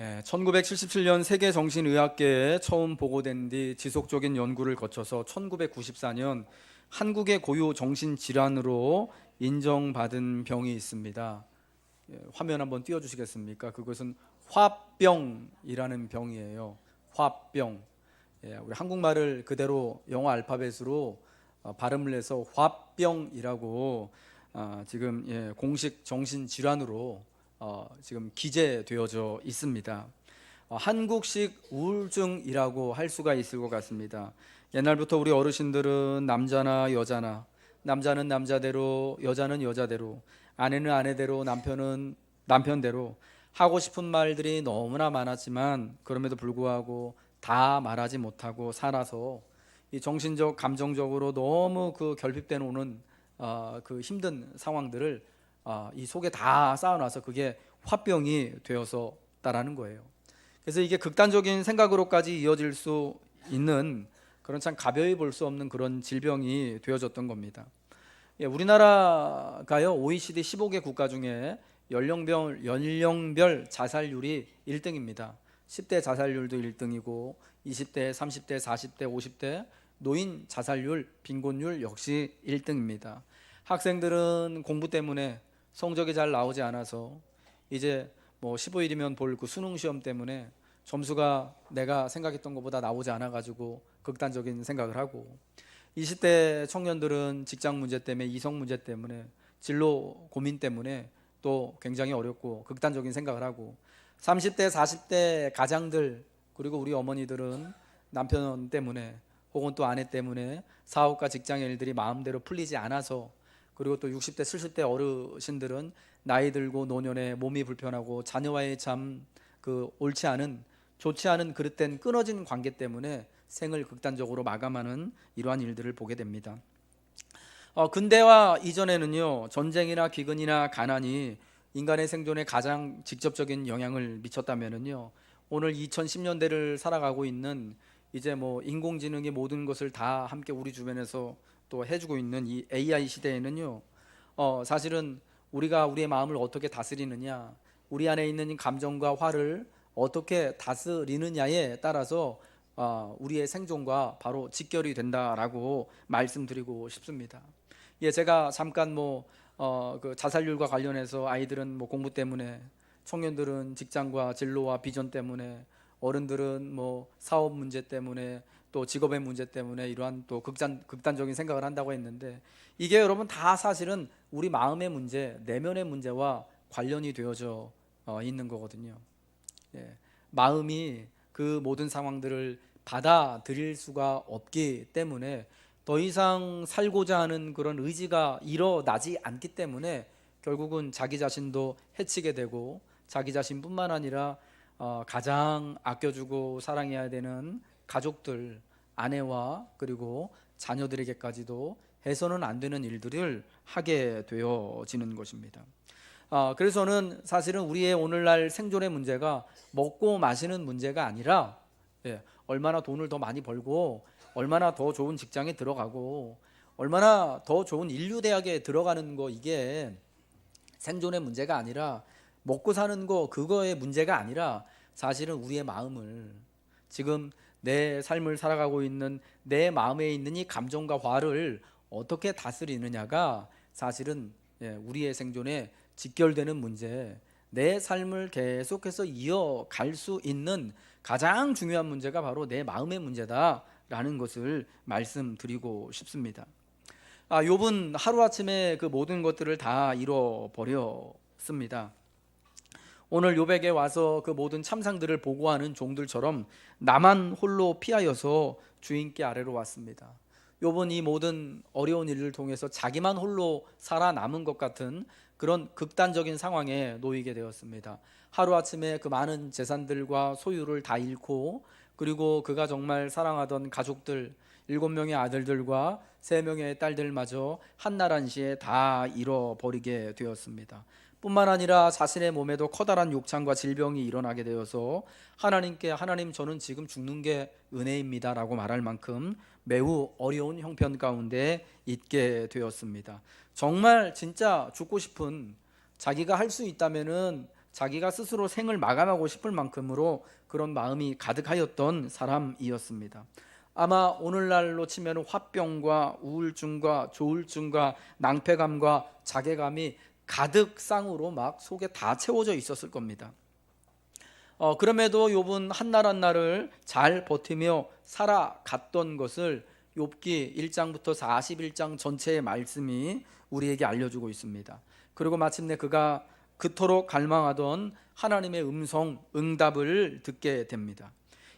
1977년 세계 정신의학계에 처음 보고된 뒤 지속적인 연구를 거쳐서 1994년 한국의 고유 정신질환으로 인정받은 병이 있습니다. 화면 한번 띄워주시겠습니까? 그것은 화병이라는 병이에요. 화병. 우리 한국말을 그대로 영어 알파벳으로 발음을 해서 화병이라고 지금 공식 정신질환으로 지금 기재되어져 있습니다. 한국식 우울증이라고 할 수가 있을 것 같습니다. 옛날부터 우리 어르신들은 남자나 여자나, 남자는 남자대로, 여자는 여자대로, 아내는 아내대로, 남편은 남편대로 하고 싶은 말들이 너무나 많았지만 그럼에도 불구하고 다 말하지 못하고 살아서 이 정신적, 감정적으로 너무 그 결핍된 오는 그 힘든 상황들을 이 속에 다 쌓아놔서 그게 화병이 되어서다라는 거예요. 그래서 이게 극단적인 생각으로까지 이어질 수 있는 그런 참 가벼이 볼 수 없는 그런 질병이 되어졌던 겁니다. 우리나라가요 OECD 15개 국가 중에 연령별 자살률이 1등입니다. 10대 자살률도 1등이고 20대, 30대, 40대, 50대 노인 자살률, 빈곤율 역시 1등입니다. 학생들은 공부 때문에 성적이 잘 나오지 않아서 이제 뭐 15일이면 볼 그 수능 시험 때문에 점수가 내가 생각했던 것보다 나오지 않아 가지고 극단적인 생각을 하고, 20대 청년들은 직장 문제 때문에, 이성 문제 때문에, 진로 고민 때문에 또 굉장히 어렵고 극단적인 생각을 하고, 30대 40대 가장들 그리고 우리 어머니들은 남편 때문에 혹은 또 아내 때문에 사업과 직장의 일들이 마음대로 풀리지 않아서, 그리고 또 60대 70대 어르신들은 나이 들고 노년에 몸이 불편하고 자녀와의 참 그 옳지 않은, 좋지 않은 그릇된 끊어진 관계 때문에 생을 극단적으로 마감하는 이러한 일들을 보게 됩니다. 근대와 이전에는요, 전쟁이나 기근이나 가난이 인간의 생존에 가장 직접적인 영향을 미쳤다면은요, 오늘 2010년대를 살아가고 있는 이제 뭐 인공지능이 모든 것을 다 함께 우리 주변에서 또 해주고 있는 이 AI 시대에는요, 사실은 우리가 우리의 마음을 어떻게 다스리느냐, 우리 안에 있는 감정과 화를 어떻게 다스리느냐에 따라서 우리의 생존과 바로 직결이 된다라고 말씀드리고 싶습니다. 제가 잠깐 그 자살률과 관련해서 아이들은 뭐 공부 때문에, 청년들은 직장과 진로와 비전 때문에, 어른들은 뭐 사업 문제 때문에, 또 직업의 문제 때문에 이러한 또 극단적인 생각을 한다고 했는데, 이게 여러분 다 사실은 우리 마음의 문제, 내면의 문제와 관련이 되어져 있는 거거든요. 마음이 그 모든 상황들을 받아들일 수가 없기 때문에 더 이상 살고자 하는 그런 의지가 일어나지 않기 때문에 결국은 자기 자신도 해치게 되고, 자기 자신뿐만 아니라 가장 아껴주고 사랑해야 되는 가족들, 아내와 그리고 자녀들에게까지도 해서는 안 되는 일들을 하게 되어지는 것입니다. 그래서 저는 사실은 우리의 오늘날 생존의 문제가 먹고 마시는 문제가 아니라, 얼마나 돈을 더 많이 벌고, 얼마나 더 좋은 직장에 들어가고, 얼마나 더 좋은 인류대학에 들어가는 거, 이게 생존의 문제가 아니라, 먹고 사는 거 그거의 문제가 아니라, 사실은 우리의 마음을, 지금 내 삶을 살아가고 있는 내 마음에 있는 이 감정과 화를 어떻게 다스리느냐가 사실은 우리의 생존에 직결되는 문제, 내 삶을 계속해서 이어갈 수 있는 가장 중요한 문제가 바로 내 마음의 문제다라는 것을 말씀드리고 싶습니다. 욥은 하루아침에 그 모든 것들을 다 잃어버렸습니다. 오늘 욥에게 와서 그 모든 참상들을 보고하는 종들처럼 나만 홀로 피하여서 주인께 아래로 왔습니다. 욥은 이 모든 어려운 일을 통해서 자기만 홀로 살아남은 것 같은 그런 극단적인 상황에 놓이게 되었습니다. 하루아침에 그 많은 재산들과 소유를 다 잃고, 그리고 그가 정말 사랑하던 가족들, 7명의 아들들과 3명의 딸들마저 한날 한시에 다 잃어버리게 되었습니다. 뿐만 아니라 자신의 몸에도 커다란 욕창과 질병이 일어나게 되어서 하나님께, 하나님 저는 지금 죽는 게 은혜입니다 라고 말할 만큼 매우 어려운 형편 가운데 있게 되었습니다. 정말 진짜 죽고 싶은, 자기가 할 수 있다면은 자기가 스스로 생을 마감하고 싶을 만큼으로 그런 마음이 가득하였던 사람이었습니다. 아마 오늘날로 치면 화병과 우울증과 조울증과 낭패감과 자괴감이 가득 쌍으로 막 속에 다 채워져 있었을 겁니다. 그럼에도 욥은 한날 한날을 잘 버티며 살아갔던 것을 욥기 1장부터 41장 전체의 말씀이 우리에게 알려주고 있습니다. 그리고 마침내 그가 그토록 갈망하던 하나님의 음성, 응답을 듣게 됩니다.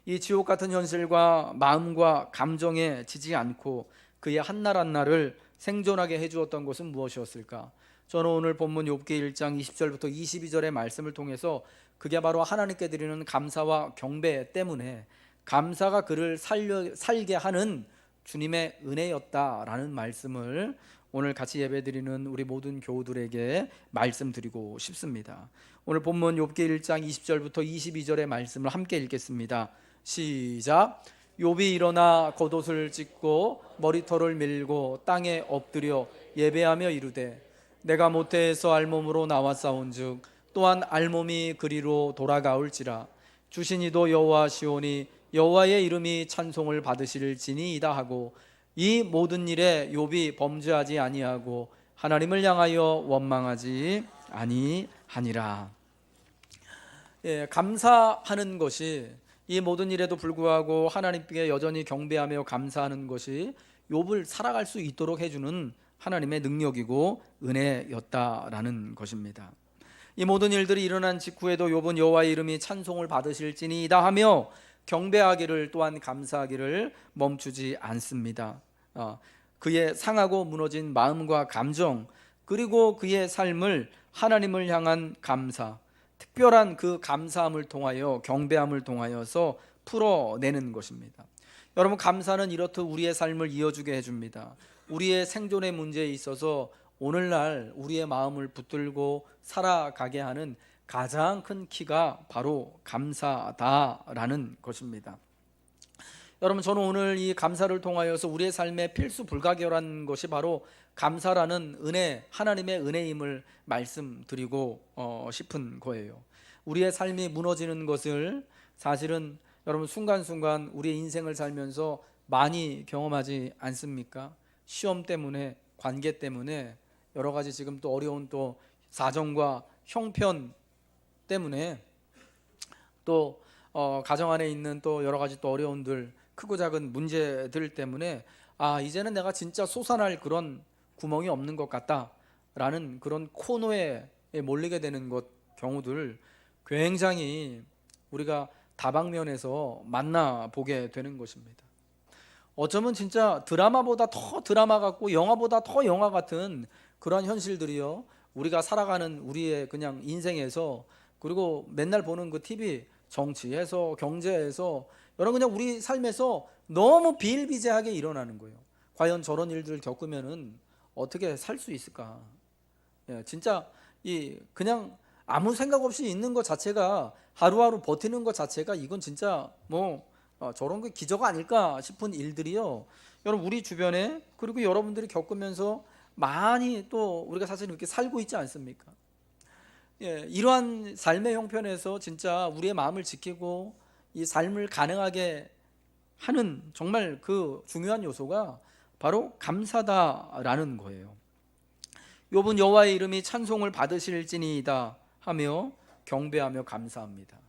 이 지옥 같은 현실과 마음과 감정에 지지 않고 그의 한날 한날을 생존하게 해주었던 것은 무엇이었을까? 저는 오늘 본문 욥기 1장 20절부터 22절의 말씀을 통해서 그게 바로 하나님께 드리는 감사와 경배 때문에 감사가 그를 살게 하는 주님의 은혜였다라는 말씀을 오늘 같이 예배드리는 우리 모든 교우들에게 말씀드리고 싶습니다. 오늘 본문 욥기 1장 20절부터 22절의 말씀을 함께 읽겠습니다. 시작. 욥이 일어나 겉옷을 찢고 머리털을 밀고 땅에 엎드려 예배하며 이르되 내가 모태에서 알몸으로 나왔사온즉 또한 알몸이 그리로 돌아가올지라. 주신 이도 여호와시오니 여호와의 이름이 찬송을 받으실지니이다 하고 이 모든 일에 욥이 범죄하지 아니하고 하나님을 향하여 원망하지 아니하니라. 감사하는 것이, 이 모든 일에도 불구하고 하나님께 여전히 경배하며 감사하는 것이 욥을 살아갈 수 있도록 해주는 하나님의 능력이고 은혜였다라는 것입니다. 이 모든 일들이 일어난 직후에도 욥은 여호와의 이름이 찬송을 받으실지니이다 하며 경배하기를, 또한 감사하기를 멈추지 않습니다. 그의 상하고 무너진 마음과 감정, 그리고 그의 삶을 하나님을 향한 감사, 특별한 그 감사함을 통하여, 경배함을 통하여서 풀어내는 것입니다. 여러분, 감사는 이렇듯 우리의 삶을 이어주게 해줍니다. 우리의 생존의 문제에 있어서 오늘날 우리의 마음을 붙들고 살아가게 하는 가장 큰 키가 바로 감사다라는 것입니다. 여러분, 저는 오늘 이 감사를 통하여서 우리의 삶에 필수 불가결한 것이 바로 감사라는 은혜, 하나님의 은혜임을 말씀드리고 싶은 거예요. 우리의 삶이 무너지는 것을 사실은 여러분 순간순간 우리의 인생을 살면서 많이 경험하지 않습니까? 시험 때문에, 관계 때문에, 여러 가지 지금 또 어려운 또 사정과 형편 때문에, 또 가정 안에 있는 또 여러 가지 또 어려움들, 크고 작은 문제들 때문에 이제는 내가 진짜 솟아날 그런 구멍이 없는 것 같다라는 그런 코너에 몰리게 되는 경우들 굉장히 우리가 다방면에서 만나보게 되는 것입니다. 어쩌면 진짜 드라마보다 더 드라마 같고 영화보다 더 영화 같은 그런 현실들이요, 우리가 살아가는 우리의 그냥 인생에서, 그리고 맨날 보는 그 TV, 정치에서, 경제에서, 여러분 그냥 우리 삶에서 너무 비일비재하게 일어나는 거예요. 과연 저런 일들을 겪으면은 어떻게 살 수 있을까? 진짜 그냥 아무 생각 없이 있는 것 자체가, 하루하루 버티는 것 자체가, 이건 진짜 저런 게 기적 아닐까 싶은 일들이요, 여러분 우리 주변에, 그리고 여러분들이 겪으면서 많이 또 우리가 사실 이렇게 살고 있지 않습니까? 이러한 삶의 형편에서 진짜 우리의 마음을 지키고 이 삶을 가능하게 하는 정말 그 중요한 요소가 바로 감사다라는 거예요. 욥은 여호와의 이름이 찬송을 받으실지니이다 하며 경배하며 감사합니다.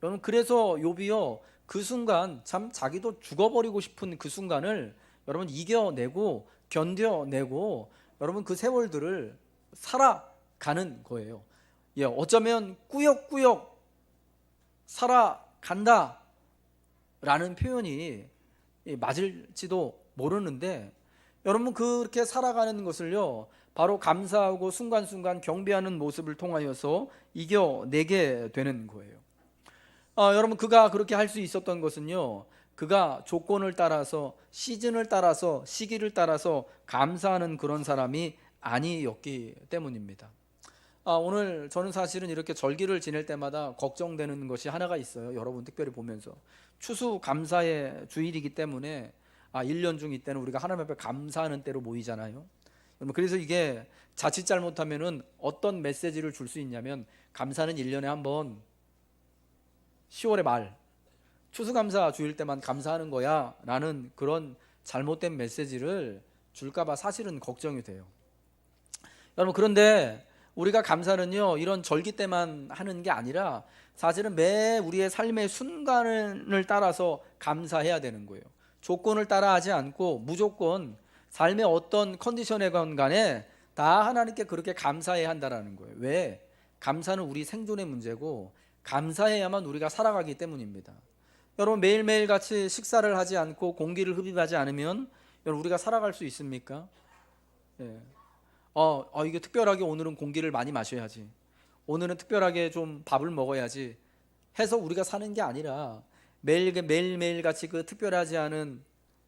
여러분, 그래서 욥이요, 그 순간 참 자기도 죽어버리고 싶은 그 순간을 여러분 이겨내고 견뎌내고 여러분 그 세월들을 살아가는 거예요. 어쩌면 꾸역꾸역 살아간다 라는 표현이 맞을지도 모르는데, 여러분 그렇게 살아가는 것을요, 바로 감사하고 순간순간 경배하는 모습을 통하여서 이겨내게 되는 거예요. 여러분, 그가 그렇게 할 수 있었던 것은요, 그가 조건을 따라서, 시즌을 따라서, 시기를 따라서 감사하는 그런 사람이 아니었기 때문입니다. 오늘 저는 사실은 이렇게 절기를 지낼 때마다 걱정되는 것이 하나가 있어요. 여러분 특별히 보면서 추수감사의 주일이기 때문에 1년 중 이때는 우리가 하나님 앞에 감사하는 때로 모이잖아요. 그래서 이게 자칫 잘못하면은 어떤 메시지를 줄 수 있냐면, 감사는 1년에 한 번 10월의 말 추수감사 주일 때만 감사하는 거야 라는 그런 잘못된 메시지를 줄까봐 사실은 걱정이 돼요. 여러분, 그런데 우리가 감사는요, 이런 절기 때만 하는 게 아니라 사실은 매 우리의 삶의 순간을 따라서 감사해야 되는 거예요. 조건을 따라 하지 않고 무조건 삶의 어떤 컨디션에 간에 다 하나님께 그렇게 감사해야 한다는 거예요. 왜? 감사는 우리 생존의 문제고 감사해야만 우리가 살아가기 때문입니다. 여러분, 매일매일 같이 식사를 하지 않고 공기를 흡입하지 않으면 여러분, 우리가 살아갈 수 있습니까? 예. 이게 특별하게 오늘은 공기를 많이 마셔야지, 오늘은 특별하게 좀 밥을 먹어야지 해서 우리가 사는 게 아니라 매일매일 같이 그 특별하지 않은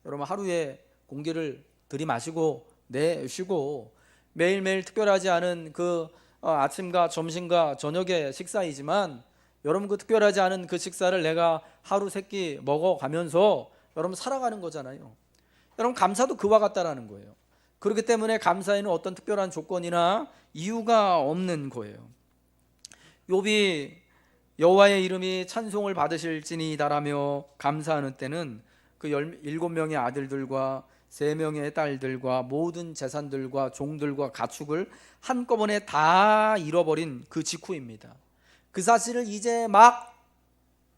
여러분 하루에 공기를 들이마시고 내쉬고 매일매일 특별하지 않은 그 아침과 점심과 저녁의 식사이지만 여러분, 그 특별하지 않은 그 식사를 내가 하루 세 끼 먹어가면서 여러분 살아가는 거잖아요. 여러분, 감사도 그와 같다라는 거예요. 그렇기 때문에 감사에는 어떤 특별한 조건이나 이유가 없는 거예요. 욥이 여호와의 이름이 찬송을 받으실지니다라며 감사하는 때는 그 17명의 아들들과 3명의 딸들과 모든 재산들과 종들과 가축을 한꺼번에 다 잃어버린 그 직후입니다. 그 사실을 이제 막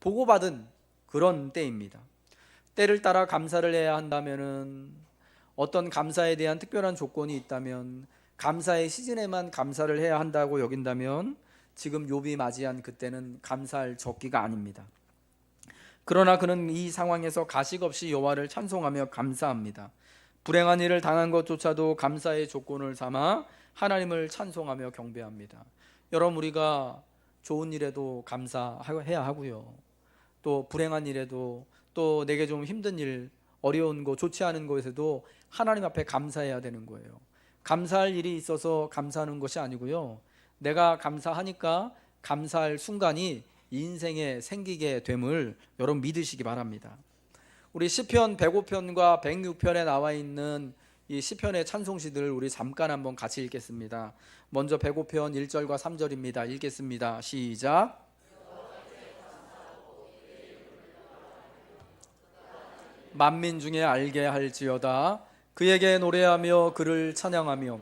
보고받은 그런 때입니다. 때를 따라 감사를 해야 한다면은, 어떤 감사에 대한 특별한 조건이 있다면, 감사의 시즌에만 감사를 해야 한다고 여긴다면 지금 욥이 맞이한 그때는 감사할 적기가 아닙니다. 그러나 그는 이 상황에서 가식 없이 여호와를 찬송하며 감사합니다. 불행한 일을 당한 것조차도 감사의 조건을 삼아 하나님을 찬송하며 경배합니다. 여러분, 우리가 좋은 일에도 감사해야 하고요, 또 불행한 일에도, 또 내게 좀 힘든 일, 어려운 거, 좋지 않은 것에도 하나님 앞에 감사해야 되는 거예요. 감사할 일이 있어서 감사하는 것이 아니고요, 내가 감사하니까 감사할 순간이 인생에 생기게 됨을 여러분 믿으시기 바랍니다. 우리 시편 105편과 106편에 나와 있는 이 시편의 찬송시들을 우리 잠깐 한번 같이 읽겠습니다. 먼저 105편 1절과 3절입니다. 읽겠습니다. 시작. 만민 중에 알게 할지어다. 그에게 노래하며 그를 찬양하며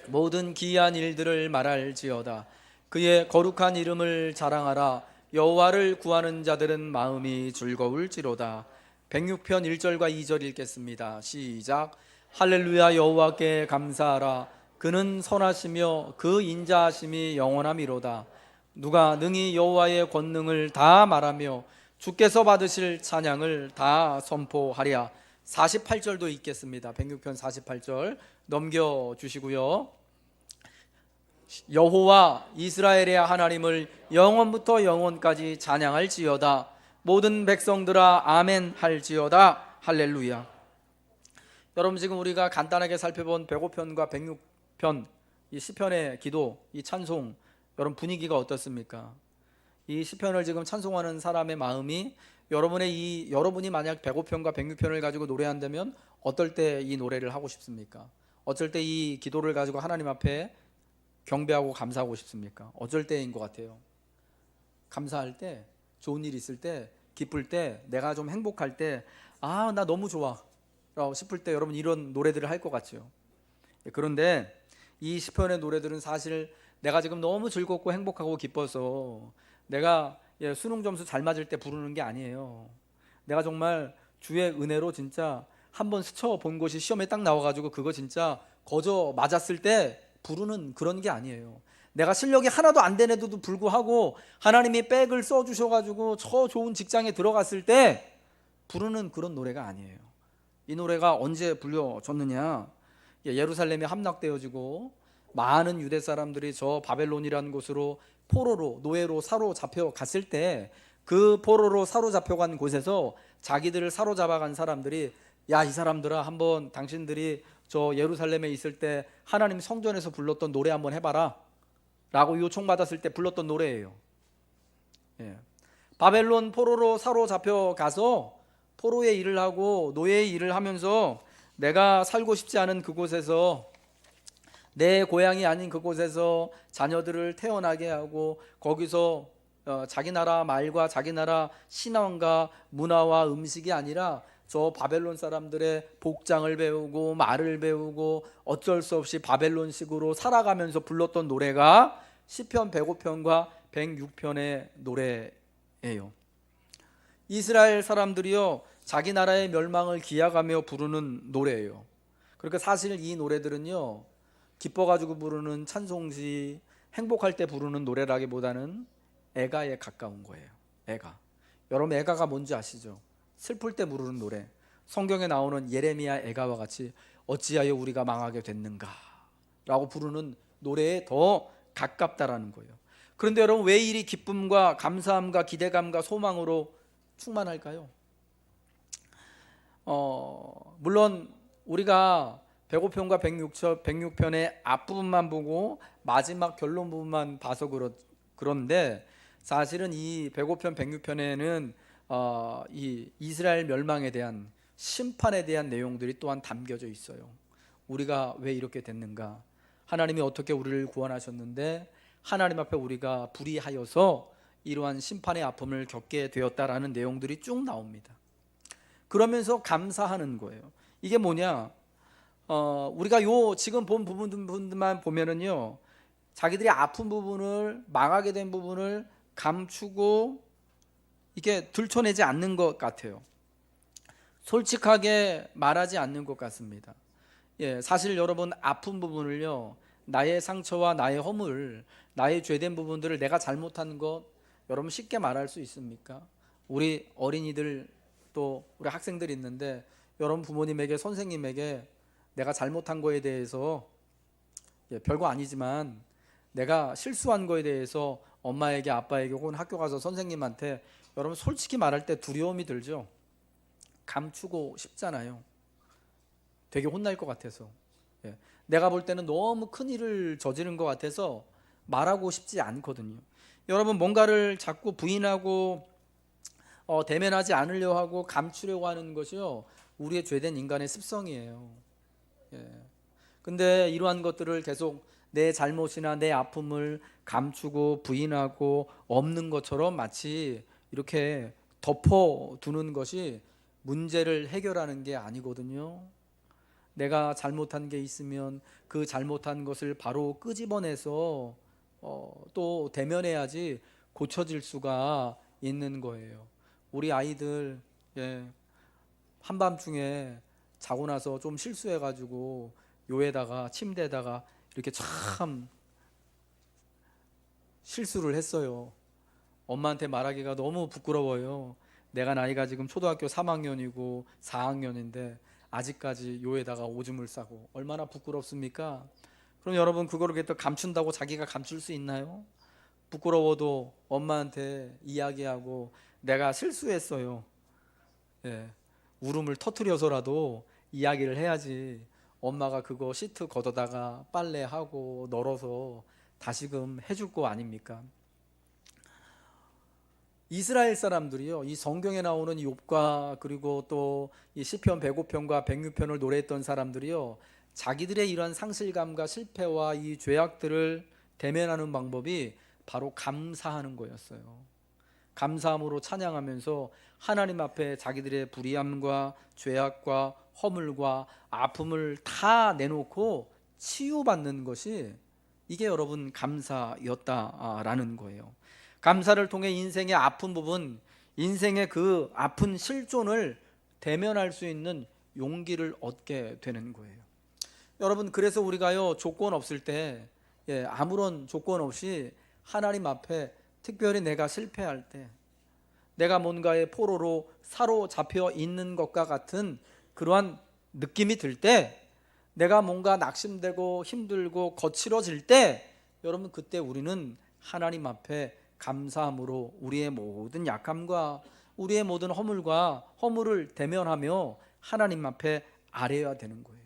모든 기이한 일들을 말할지어다. 그의 거룩한 이름을 자랑하라. 여호와를 구하는 자들은 마음이 즐거울지로다. 106편 1절과 2절 읽겠습니다. 시작. 할렐루야. 여호와께 감사하라. 그는 선하시며 그 인자하심이 영원함이로다. 누가 능히 여호와의 권능을 다 말하며 주께서 받으실 찬양을 다 선포하랴. 48절도 읽겠습니다. 106편 48절 넘겨주시고요. 여호와 이스라엘의 하나님을 영원부터 영원까지 찬양할지어다. 모든 백성들아 아멘 할지어다. 할렐루야. 여러분, 지금 우리가 간단하게 살펴본 105편과 106편 이 시편의 기도, 이 찬송, 여러분 분위기가 어떻습니까? 이 시편을 지금 찬송하는 사람의 마음이, 여러분이 만약 105편과 106편을 가지고 노래한다면 어떨 때 이 노래를 하고 싶습니까? 어쩔 때 이 기도를 가지고 하나님 앞에 경배하고 감사하고 싶습니까? 어쩔 때인 것 같아요? 감사할 때, 좋은 일이 있을 때, 기쁠 때, 내가 좀 행복할 때, 나 너무 좋아 라고 싶을 때 여러분 이런 노래들을 할 것 같죠. 그런데 이 시편의 노래들은 사실 내가 지금 너무 즐겁고 행복하고 기뻐서 내가 수능 점수 잘 맞을 때 부르는 게 아니에요. 내가 정말 주의 은혜로 진짜 한번 스쳐본 것이 시험에 딱 나와가지고 그거 진짜 거저 맞았을 때 부르는 그런 게 아니에요. 내가 실력이 하나도 안 되는데도 불구하고 하나님이 백을 써주셔가지고 저 좋은 직장에 들어갔을 때 부르는 그런 노래가 아니에요. 이 노래가 언제 불려졌느냐? 예루살렘이 함락되어지고 많은 유대 사람들이 저 바벨론이라는 곳으로 포로로, 노예로 사로잡혀 갔을 때, 그 포로로 사로잡혀간 곳에서 자기들을 사로잡아간 사람들이, 야, 이 사람들아, 한번 당신들이 저 예루살렘에 있을 때 하나님 성전에서 불렀던 노래 한번 해봐라 라고 요청받았을 때 불렀던 노래예요. 바벨론 포로로 사로잡혀 가서 포로의 일을 하고 노예의 일을 하면서 내가 살고 싶지 않은 그곳에서 내 고향이 아닌 그곳에서 자녀들을 태어나게 하고 거기서 자기 나라 말과 자기 나라 신앙과 문화와 음식이 아니라 저 바벨론 사람들의 복장을 배우고 말을 배우고 어쩔 수 없이 바벨론식으로 살아가면서 불렀던 노래가 시편 105편과 106편의 노래예요. 이스라엘 사람들이요 자기 나라의 멸망을 기약하며 부르는 노래예요. 그러니까 사실 이 노래들은요 기뻐가지고 부르는 찬송시, 행복할 때 부르는 노래라기보다는 애가에 가까운 거예요. 애가. 여러분 애가가 뭔지 아시죠? 슬플 때 부르는 노래. 성경에 나오는 예레미야 애가와 같이 어찌하여 우리가 망하게 됐는가 라고 부르는 노래에 더 가깝다라는 거예요. 그런데 여러분 왜 이리 기쁨과 감사함과 기대감과 소망으로 충만할까요? 물론 우리가 105편과 106편의 앞부분만 보고 마지막 결론 부분만 봐서 그런데 사실은 이 105편 106편에는 이 이스라엘 멸망에 대한 심판에 대한 내용들이 또한 담겨져 있어요. 우리가 왜 이렇게 됐는가? 하나님이 어떻게 우리를 구원하셨는데 하나님 앞에 우리가 불의하여서 이러한 심판의 아픔을 겪게 되었다라는 내용들이 쭉 나옵니다. 그러면서 감사하는 거예요. 이게 뭐냐? 우리가 요 지금 본 부분들만 보면은요, 자기들이 아픈 부분을 망하게 된 부분을 감추고 이게 들춰내지 않는 것 같아요. 솔직하게 말하지 않는 것 같습니다. 예, 사실 여러분 아픈 부분을요, 나의 상처와 나의 허물, 나의 죄된 부분들을 내가 잘못한 것 여러분 쉽게 말할 수 있습니까? 우리 어린이들 또 우리 학생들이 있는데 여러분 부모님에게 선생님에게 내가 잘못한 거에 대해서 별거 아니지만 내가 실수한 거에 대해서 엄마에게 아빠에게 혹은 학교 가서 선생님한테 여러분 솔직히 말할 때 두려움이 들죠. 감추고 싶잖아요. 되게 혼날 것 같아서. 내가 볼 때는 너무 큰 일을 저지른 것 같아서 말하고 싶지 않거든요. 여러분 뭔가를 자꾸 부인하고 대면하지 않으려고 하고 감추려고 하는 것이요 우리의 죄된 인간의 습성이에요. 근데 이러한 것들을 계속 내 잘못이나 내 아픔을 감추고 부인하고 없는 것처럼 마치 이렇게 덮어두는 것이 문제를 해결하는 게 아니거든요. 내가 잘못한 게 있으면 그 잘못한 것을 바로 끄집어내서 또 대면해야지 고쳐질 수가 있는 거예요. 우리 아이들 한밤중에 자고 나서 좀 실수해가지고 요에다가 침대에다가 이렇게 참 실수를 했어요. 엄마한테 말하기가 너무 부끄러워요. 내가 나이가 지금 초등학교 3학년이고 4학년인데 아직까지 요에다가 오줌을 싸고 얼마나 부끄럽습니까? 그럼 여러분 그거를 또 감춘다고 자기가 감출 수 있나요? 부끄러워도 엄마한테 이야기하고 내가 실수했어요. 울음을 터뜨려서라도 이야기를 해야지 엄마가 그거 시트 걷어다가 빨래하고 널어서 다시금 해줄 거 아닙니까? 이스라엘 사람들이요 이 성경에 나오는 욥과 그리고 또 이 시편 105편과 106편을 노래했던 사람들이요 자기들의 이러한 상실감과 실패와 이 죄악들을 대면하는 방법이 바로 감사하는 거였어요. 감사함으로 찬양하면서 하나님 앞에 자기들의 불의함과 죄악과 허물과 아픔을 다 내놓고 치유받는 것이 이게 여러분 감사였다라는 거예요. 감사를 통해 인생의 아픈 부분, 인생의 그 아픈 실존을 대면할 수 있는 용기를 얻게 되는 거예요. 여러분 그래서 우리가요 조건 없을 때 아무런 조건 없이 하나님 앞에 특별히 내가 실패할 때 내가 뭔가의 포로로 사로잡혀 있는 것과 같은 그러한 느낌이 들 때 내가 뭔가 낙심되고 힘들고 거칠어질 때 여러분 그때 우리는 하나님 앞에 감사함으로 우리의 모든 약함과 우리의 모든 허물을 대면하며 하나님 앞에 아뢰어야 되는 거예요.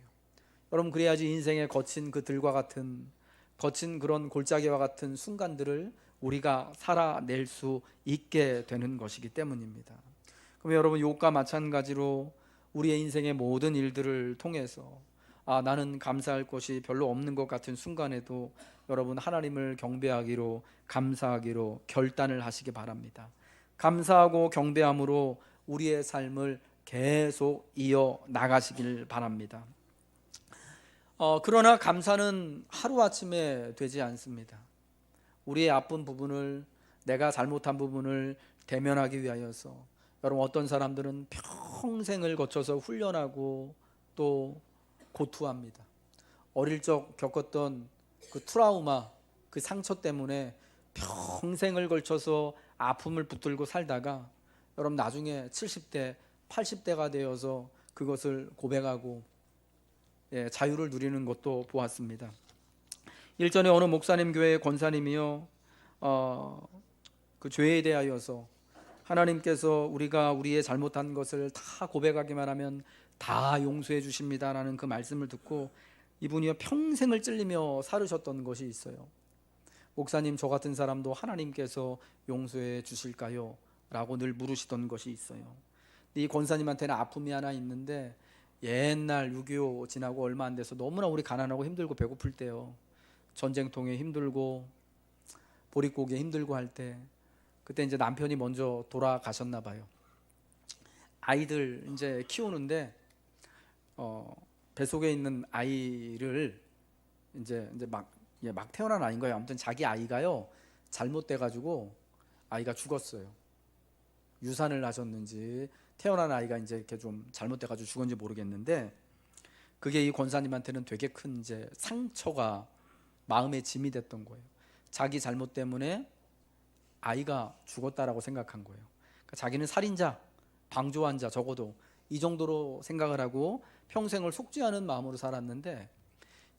여러분 그래야지 인생의 거친 그 들과 같은 거친 그런 골짜기와 같은 순간들을 우리가 살아낼 수 있게 되는 것이기 때문입니다. 그럼 여러분 욥과 마찬가지로 우리의 인생의 모든 일들을 통해서 나는 감사할 것이 별로 없는 것 같은 순간에도 여러분 하나님을 경배하기로, 감사하기로 결단을 하시기 바랍니다. 감사하고 경배함으로 우리의 삶을 계속 이어 나가시길 바랍니다. 그러나 감사는 하루아침에 되지 않습니다. 우리의 아픈 부분을, 내가 잘못한 부분을 대면하기 위하여서 여러분 어떤 사람들은 평생을 거쳐서 훈련하고 또 고투합니다. 어릴 적 겪었던 그 트라우마, 그 상처 때문에 평생을 걸쳐서 아픔을 붙들고 살다가 여러분 나중에 70대, 80대가 되어서 그것을 고백하고 자유를 누리는 것도 보았습니다. 일전에 어느 목사님 교회의 권사님이요, 그 죄에 대하여서 하나님께서 우리가 우리의 잘못한 것을 다 고백하기만 하면 다 용서해 주십니다라는 그 말씀을 듣고 이분이요 평생을 찔리며 살으셨던 것이 있어요. 목사님, 저 같은 사람도 하나님께서 용서해 주실까요? 라고 늘 물으시던 것이 있어요. 이 권사님한테는 아픔이 하나 있는데 옛날 6.25 지나고 얼마 안 돼서 너무나 우리 가난하고 힘들고 배고플 때요, 전쟁통에 힘들고 보릿고기에 힘들고 할 때, 그때 이제 남편이 먼저 돌아가셨나 봐요. 아이들 이제 키우는데 뱃속에 있는 아이를 이제 막 태어난 아이인 거예요. 아무튼 자기 아이가요 잘못돼 가지고 아이가 죽었어요. 유산을 하셨는지 태어난 아이가 이제 이렇게 좀 잘못돼 가지고 죽었는지 모르겠는데, 그게 이 권사님한테는 되게 큰 이제 상처가 마음의 짐이 됐던 거예요. 자기 잘못 때문에 아이가 죽었다라고 생각한 거예요. 그러니까 자기는 살인자, 방조한 자, 적어도 이 정도로 생각을 하고 평생을 속죄하는 마음으로 살았는데,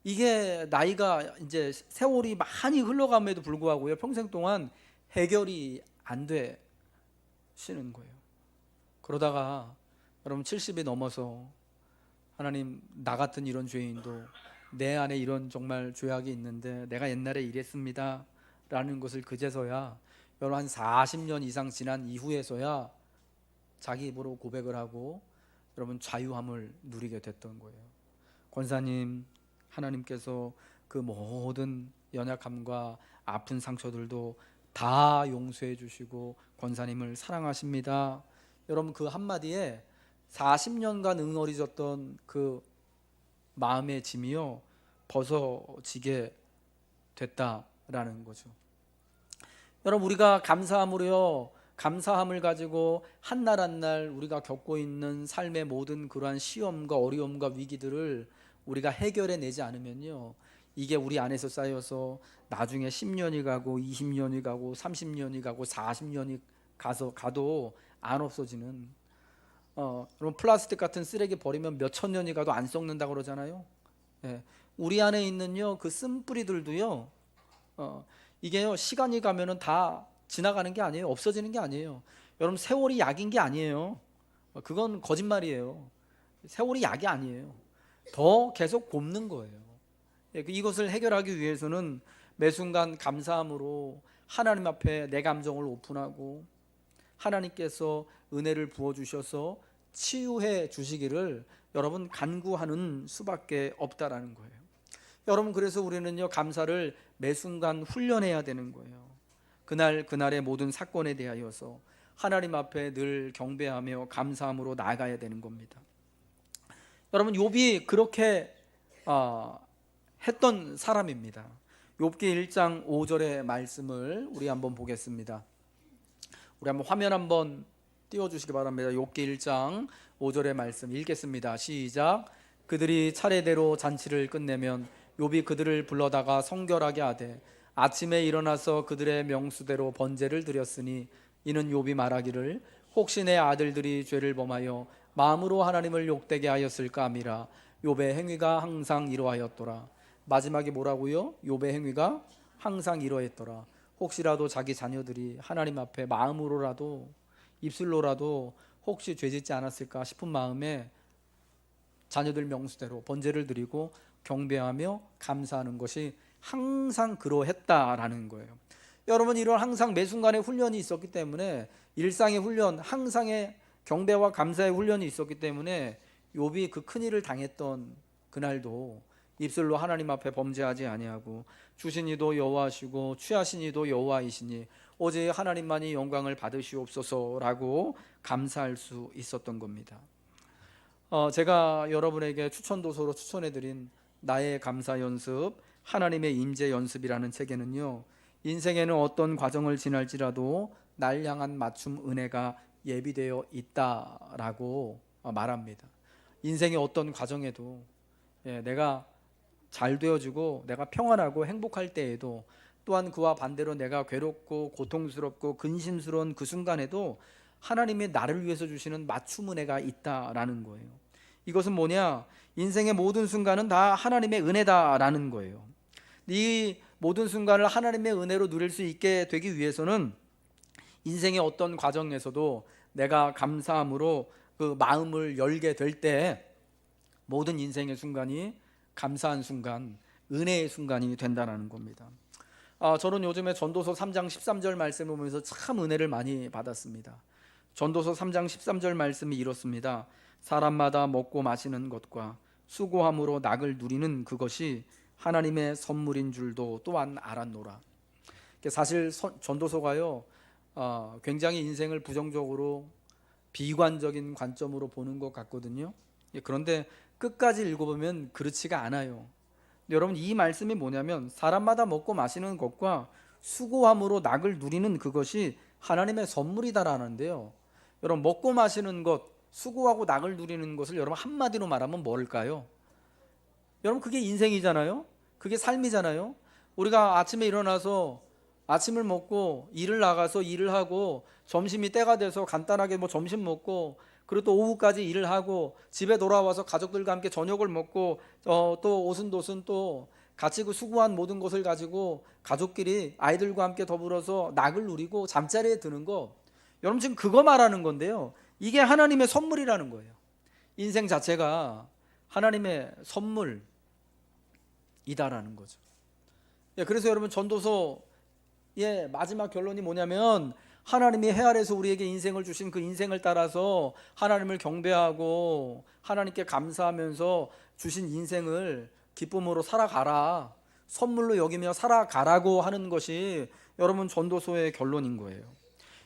이게 나이가 이제 세월이 많이 흘러감에도 불구하고요 평생 동안 해결이 안 되시는 거예요. 그러다가 여러분 70이 넘어서 하나님, 나 같은 이런 죄인도 내 안에 이런 정말 죄악이 있는데 내가 옛날에 이랬습니다 라는 것을 그제서야, 여러분 한 40년 이상 지난 이후에서야 자기 입으로 고백을 하고 여러분 자유함을 누리게 됐던 거예요. 권사님, 하나님께서 그 모든 연약함과 아픈 상처들도 다 용서해 주시고 권사님을 사랑하십니다. 여러분 그 한마디에 40년간 응어리졌던 그 마음의 짐이요 벗어지게 됐다라는 거죠. 여러분 우리가 감사함으로요, 감사함을 가지고 한 날 한 날 우리가 겪고 있는 삶의 모든 그러한 시험과 어려움과 위기들을 우리가 해결해 내지 않으면요, 이게 우리 안에서 쌓여서 나중에 10년이 가고 20년이 가고 30년이 가고 40년이 가도 안 없어지는, 여러분 플라스틱 같은 쓰레기 버리면 몇 천 년이 가도 안 썩는다고 그러잖아요. 우리 안에 있는요 그 쓴뿌리들도요, 이게요 시간이 가면은 다 지나가는 게 아니에요. 없어지는 게 아니에요. 여러분 세월이 약인 게 아니에요. 그건 거짓말이에요. 세월이 약이 아니에요. 더 계속 곱는 거예요. 이것을 해결하기 위해서는 매 순간 감사함으로 하나님 앞에 내 감정을 오픈하고 하나님께서 은혜를 부어주셔서 치유해 주시기를 여러분 간구하는 수밖에 없다라는 거예요. 여러분 그래서 우리는요 감사를 매 순간 훈련해야 되는 거예요. 그날의 모든 사건에 대하여서 하나님 앞에 늘 경배하며 감사함으로 나아가야 되는 겁니다. 여러분 욥이 그렇게 했던 사람입니다. 욥기 1장 5절의 말씀을 우리 한번 보겠습니다. 우리 한번 화면 한번 띄워주시기 바랍니다. 욥기 1장 5절의 말씀 읽겠습니다. 시작. 그들이 차례대로 잔치를 끝내면 욥이 그들을 불러다가 성결하게 하되 아침에 일어나서 그들의 명수대로 번제를 드렸으니 이는 욥이 말하기를 혹시 내 아들들이 죄를 범하여 마음으로 하나님을 욕되게 하였을까 함이라. 욥의 행위가 항상 이러하였더라. 마지막에 뭐라고요? 욥의 행위가 항상 이러했더라. 혹시라도 자기 자녀들이 하나님 앞에 마음으로라도 입술로라도 혹시 죄짓지 않았을까 싶은 마음에 자녀들 명수대로 번제를 드리고 경배하며 감사하는 것이 항상 그러했다라는 거예요. 여러분 이런 항상 매 순간의 훈련이 있었기 때문에, 일상의 훈련, 항상의 경배와 감사의 훈련이 있었기 때문에 욥이 그 큰일을 당했던 그날도 입술로 하나님 앞에 범죄하지 아니하고 주신 이도 여호와시고 취하신 이도 여호와이시니 오직 하나님만이 영광을 받으시옵소서라고 감사할 수 있었던 겁니다. 제가 여러분에게 추천도서로 추천해드린 나의 감사 연습, 하나님의 임재 연습이라는 책에는요, 인생에는 어떤 과정을 지날지라도 날 향한 맞춤 은혜가 예비되어 있다라고 말합니다. 인생의 어떤 과정에도 내가 잘 되어지고 내가 평안하고 행복할 때에도, 또한 그와 반대로 내가 괴롭고 고통스럽고 근심스러운 그 순간에도 하나님이 나를 위해서 주시는 맞춤 은혜가 있다라는 거예요. 이것은 뭐냐? 인생의 모든 순간은 다 하나님의 은혜다라는 거예요. 이 모든 순간을 하나님의 은혜로 누릴 수 있게 되기 위해서는 인생의 어떤 과정에서도 내가 감사함으로 그 마음을 열게 될 때 모든 인생의 순간이 감사한 순간, 은혜의 순간이 된다는 겁니다. 저는 요즘에 전도서 3장 13절 말씀을 보면서 참 은혜를 많이 받았습니다. 전도서 3장 13절 말씀이 이렇습니다. 사람마다 먹고 마시는 것과 수고함으로 낙을 누리는 그것이 하나님의 선물인 줄도 또한 알았노라. 사실 전도서가요, 굉장히 인생을 부정적으로 비관적인 관점으로 보는 것 같거든요. 그런데 끝까지 읽어보면 그렇지가 않아요. 여러분, 이 말씀이 뭐냐면 사람마다 먹고 마시는 것과 수고함으로 낙을 누리는 그것이 하나님의 선물이다라는데요. 여러분, 먹고 마시는 것, 수고하고 낙을 누리는 것을 여러분 한마디로 말하면 뭘까요? 여러분, 그게 인생이잖아요. 그게 삶이잖아요. 우리가 아침에 일어나서 아침을 먹고 일을 나가서 일을 하고 점심이 때가 돼서 간단하게 점심 먹고 그리고 또 오후까지 일을 하고 집에 돌아와서 가족들과 함께 저녁을 먹고 또 오순도순 또 같이 그 수고한 모든 것을 가지고 가족끼리 아이들과 함께 더불어서 낙을 누리고 잠자리에 드는 거, 여러분 지금 그거 말하는 건데요. 이게 하나님의 선물이라는 거예요. 인생 자체가 하나님의 선물이다라는 거죠. 그래서 여러분 전도서의 마지막 결론이 뭐냐면 하나님이 해 아래서 우리에게 인생을 주신 그 인생을 따라서 하나님을 경배하고 하나님께 감사하면서 주신 인생을 기쁨으로 살아가라, 선물로 여기며 살아가라고 하는 것이 여러분 전도서의 결론인 거예요.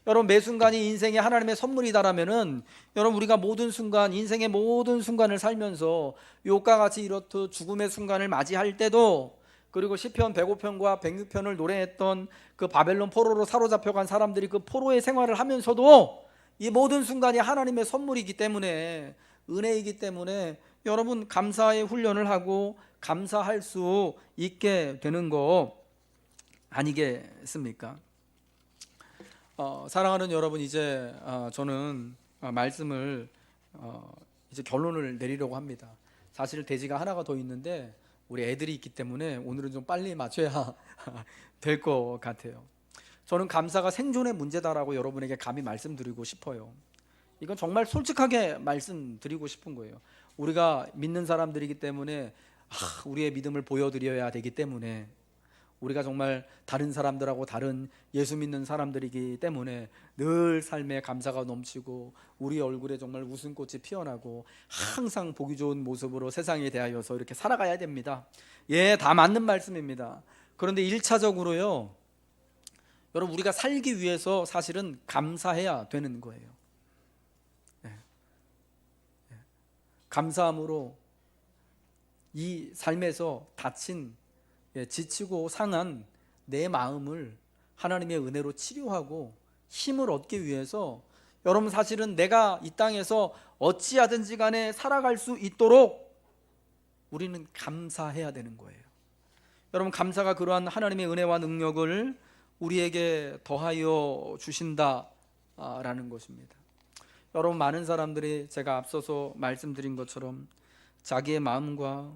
여러분, 매 순간이 인생의 하나님의 선물이다라면은 여러분 우리가 모든 순간, 인생의 모든 순간을 살면서 욥과 같이 이렇듯 죽음의 순간을 맞이할 때도, 그리고 시편 105편과 106편을 노래했던 그 바벨론 포로로 사로잡혀간 사람들이 그 포로의 생활을 하면서도 이 모든 순간이 하나님의 선물이기 때문에, 은혜이기 때문에 여러분 감사의 훈련을 하고 감사할 수 있게 되는 거 아니겠습니까? 사랑하는 여러분, 이제 저는 말씀을 이제 결론을 내리려고 합니다. 사실 대지가 하나가 더 있는데 우리 애들이 있기 때문에 오늘은 좀 빨리 맞춰야 될 것 같아요. 저는 감사가 생존의 문제다라고 여러분에게 감히 말씀드리고 싶어요. 이건 정말 솔직하게 말씀드리고 싶은 거예요. 우리가 믿는 사람들이기 때문에 우리의 믿음을 보여드려야 되기 때문에, 우리가 정말 다른 사람들하고 다른 예수 믿는 사람들이기 때문에 늘 삶에 감사가 넘치고 우리 얼굴에 정말 웃음꽃이 피어나고 항상 보기 좋은 모습으로 세상에 대하여서 이렇게 살아가야 됩니다. 다 맞는 말씀입니다. 그런데 1차적으로요, 여러분 우리가 살기 위해서 사실은 감사해야 되는 거예요. 감사함으로 이 삶에서 다친, 지치고 상한 내 마음을 하나님의 은혜로 치료하고 힘을 얻기 위해서 여러분 사실은 내가 이 땅에서 어찌하든지 간에 살아갈 수 있도록 우리는 감사해야 되는 거예요. 여러분, 감사가 그러한 하나님의 은혜와 능력을 우리에게 더하여 주신다라는 것입니다. 여러분, 많은 사람들이 제가 앞서서 말씀드린 것처럼 자기의 마음과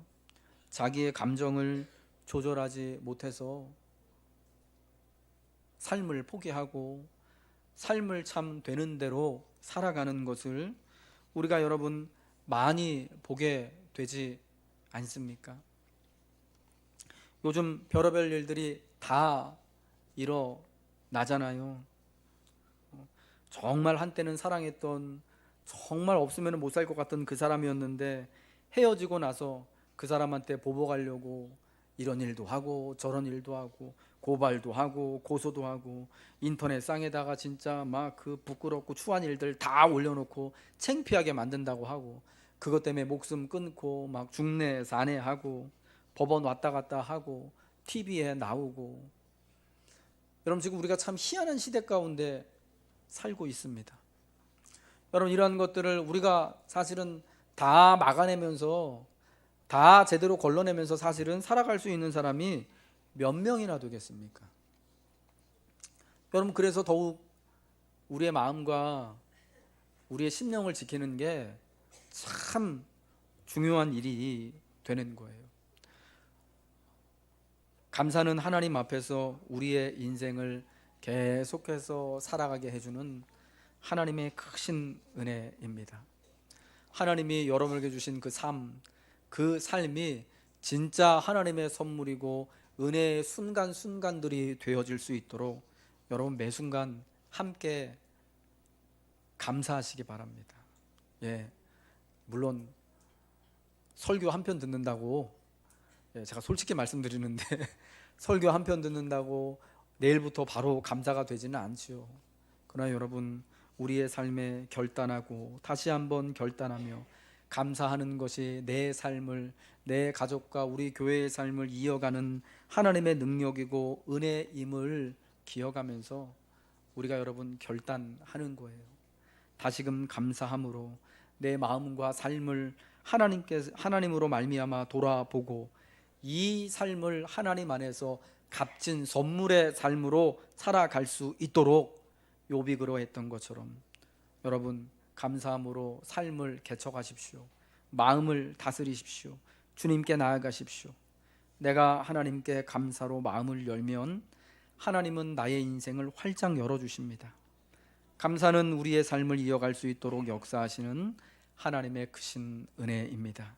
자기의 감정을 조절하지 못해서 삶을 포기하고 삶을 참 되는 대로 살아가는 것을 우리가 여러분 많이 보게 되지 않습니까? 요즘 별의별 일들이 다 일어나잖아요. 정말 한때는 사랑했던, 정말 없으면 못 살 것 같던 그 사람이었는데 헤어지고 나서 그 사람한테 보복하려고 이런 일도 하고 저런 일도 하고 고발도 하고 고소도 하고 인터넷 상에다가 진짜 막 그 부끄럽고 추한 일들 다 올려놓고 창피하게 만든다고 하고, 그것 때문에 목숨 끊고 막 중내 산해하고 법원 왔다 갔다 하고 TV에 나오고. 여러분, 지금 우리가 참 희한한 시대 가운데 살고 있습니다. 여러분, 이러한 것들을 우리가 사실은 다 막아내면서, 다 제대로 걸러내면서 사실은 살아갈 수 있는 사람이 몇 명이나 되겠습니까? 여러분, 그래서 더욱 우리의 마음과 우리의 심령을 지키는 게 참 중요한 일이 되는 거예요. 감사는 하나님 앞에서 우리의 인생을 계속해서 살아가게 해주는 하나님의 크신 은혜입니다. 하나님이 여러분에게 주신 그 삶, 그 삶이 진짜 하나님의 선물이고 은혜의 순간순간들이 되어질 수 있도록 여러분 매 순간 함께 감사하시기 바랍니다. 물론 설교 한 편 듣는다고, 제가 솔직히 말씀드리는데 설교 한 편 듣는다고 내일부터 바로 감사가 되지는 않지요. 그러나 여러분, 우리의 삶에 결단하고 다시 한번 결단하며 감사하는 것이 내 삶을, 내 가족과 우리 교회의 삶을 이어가는 하나님의 능력이고 은혜임을 기억하면서 우리가 여러분 결단하는 거예요. 다시금 감사함으로 내 마음과 삶을 하나님으로 말미암아 돌아보고 이 삶을 하나님 안에서 값진 선물의 삶으로 살아갈 수 있도록 욥이 그러했던 것처럼 여러분 감사함으로 삶을 개척하십시오. 마음을 다스리십시오. 주님께 나아가십시오. 내가 하나님께 감사로 마음을 열면 하나님은 나의 인생을 활짝 열어주십니다. 감사는 우리의 삶을 이어갈 수 있도록 역사하시는 하나님의 크신 은혜입니다.